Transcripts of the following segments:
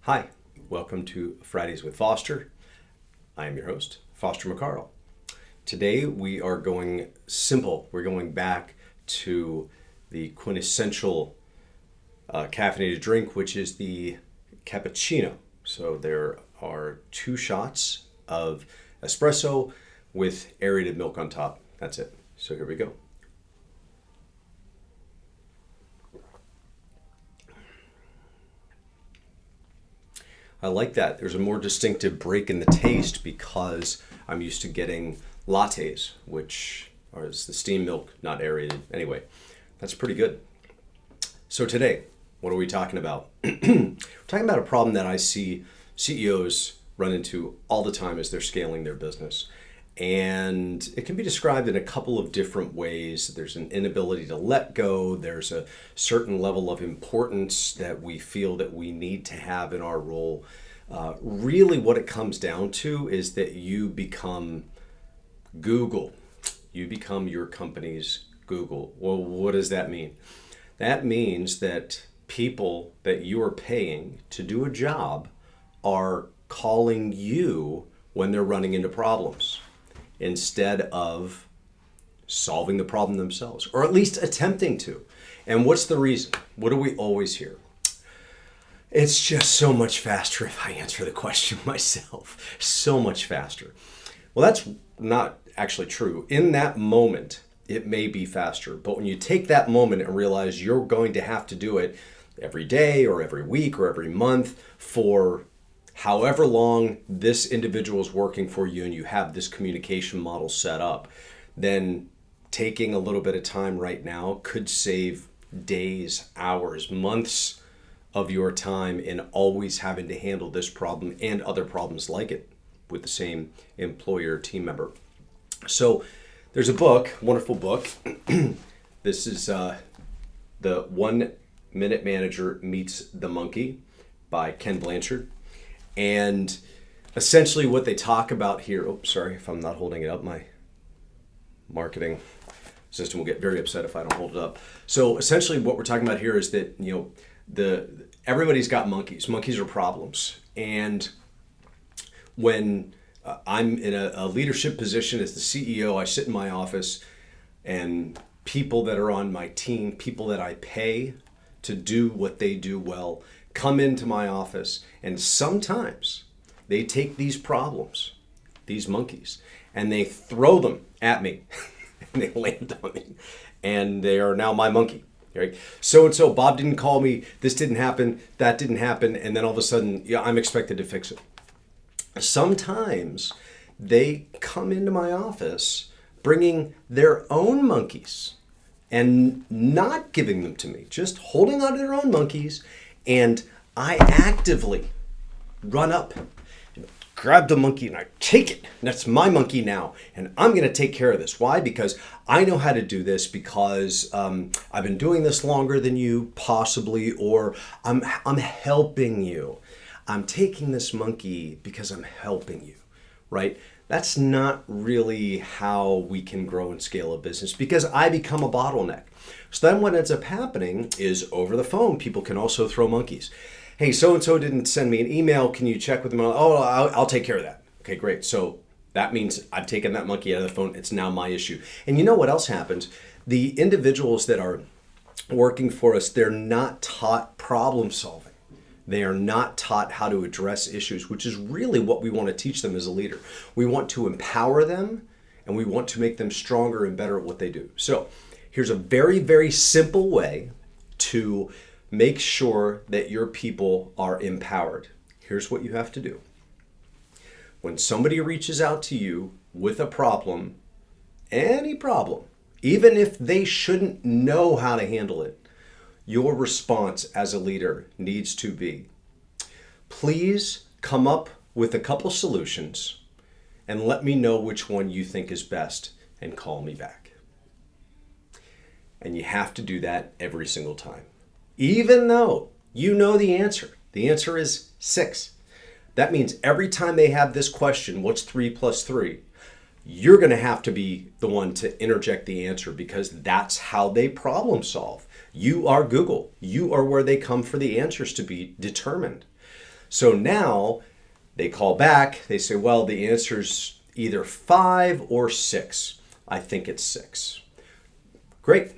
Hi, welcome to Fridays with Foster. I am your host, Foster McCarl. Today we are going simple. We're going back to the quintessential caffeinated drink, which is the cappuccino. So there are 2 shots of espresso with aerated milk on top. That's it. So here we go. I like that. There's a more distinctive break in the taste because I'm used to getting lattes, which is the steamed milk, not aerated. Anyway, that's pretty good. So today, what are we talking about? We're talking about a problem that I see CEOs run into all the time as they're scaling their business. And it can be described in a couple of different ways. There's an inability to let go. There's a certain level of importance that we feel that we need to have in our role. Really what it comes down to is that you become Google. You become your company's Google. Well, what does that mean? That means that people that you are paying to do a job are calling you when they're running into problems, instead of solving the problem themselves, or at least attempting to. And what's the reason? What do we always hear? It's just so much faster if I answer the question myself. So much faster. Well, that's not actually true. In that moment, it may be faster. But when you take that moment and realize you're going to have to do it every day or every week or every month for however long this individual is working for you, and you have this communication model set up, then taking a little bit of time right now could save days, hours, months of your time in always having to handle this problem and other problems like it with the same employer team member. So there's a book, wonderful book. This is The 1 Minute Manager Meets the Monkey by Ken Blanchard. And essentially what they talk about here, sorry if I'm not holding it up, my marketing system will get very upset if I don't hold it up. So essentially what we're talking about here is that, everybody's got monkeys. Monkeys are problems. And when I'm in a leadership position as the CEO, I sit in my office, and people that are on my team, people that I pay to do what they do well, come into my office, and sometimes they take these problems, these monkeys, and they throw them at me and they land on me, and they are now my monkey. Right? So Bob didn't call me, this didn't happen, that didn't happen, and then all of a sudden, I'm expected to fix it. Sometimes they come into my office bringing their own monkeys and not giving them to me, just holding on to their own monkeys, and I actively run up and grab the monkey and I take it. That's my monkey now, and I'm going to take care of this. Why? Because I know how to do this, because I've been doing this longer than you possibly, or I'm helping you. I'm taking this monkey because I'm helping you, right? That's not really how we can grow and scale a business, because I become a bottleneck. So then what ends up happening is, over the phone, people can also throw monkeys. Hey, so-and-so didn't send me an email. Can you check with them? Oh, I'll take care of that. Okay, great. So that means I've taken that monkey out of the phone. It's now my issue. And you know what else happens? The individuals that are working for us, they're not taught problem solving. They are not taught how to address issues, which is really what we want to teach them as a leader. We want to empower them, and we want to make them stronger and better at what they do. So here's a very, very simple way to make sure that your people are empowered. Here's what you have to do. When somebody reaches out to you with a problem, any problem, even if they shouldn't know how to handle it, your response as a leader needs to be, please come up with a couple solutions and let me know which one you think is best and call me back. And you have to do that every single time. Even though you know the answer. The answer is 6. That means every time they have this question, what's 3 plus 3? You're going to have to be the one to interject the answer, because that's how they problem solve. You are Google. You are where they come for the answers to be determined. So now they call back, they say, well, the answer's either 5 or 6. I think it's 6. Great.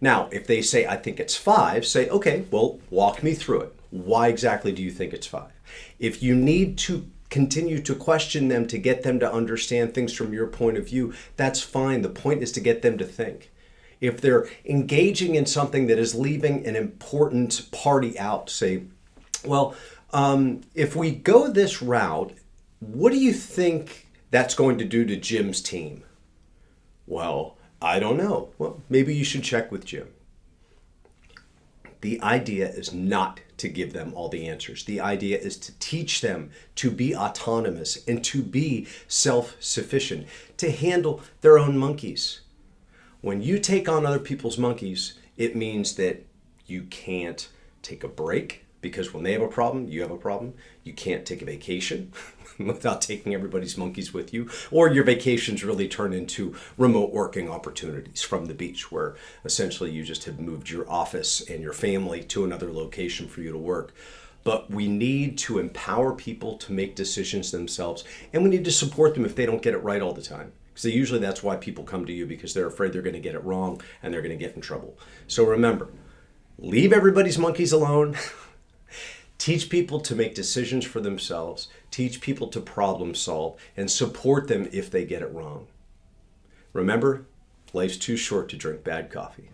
Now, if they say, I think it's 5, say, okay, well, walk me through it. Why exactly do you think it's 5? If you need to continue to question them to get them to understand things from your point of view, that's fine. The point is to get them to think. If they're engaging in something that is leaving an important party out, say, well, if we go this route, what do you think that's going to do to Jim's team? Well, I don't know. Well, maybe you should check with Jim. The idea is not to give them all the answers. The idea is to teach them to be autonomous and to be self-sufficient, to handle their own monkeys. When you take on other people's monkeys, it means that you can't take a break, because when they have a problem, you have a problem. You can't take a vacation without taking everybody's monkeys with you. Or your vacations really turn into remote working opportunities from the beach, where essentially you just have moved your office and your family to another location for you to work. But we need to empower people to make decisions themselves, and we need to support them if they don't get it right all the time. So usually that's why people come to you, because they're afraid they're going to get it wrong and they're going to get in trouble. So remember, leave everybody's monkeys alone. Teach people to make decisions for themselves. Teach people to problem solve and support them if they get it wrong. Remember, life's too short to drink bad coffee.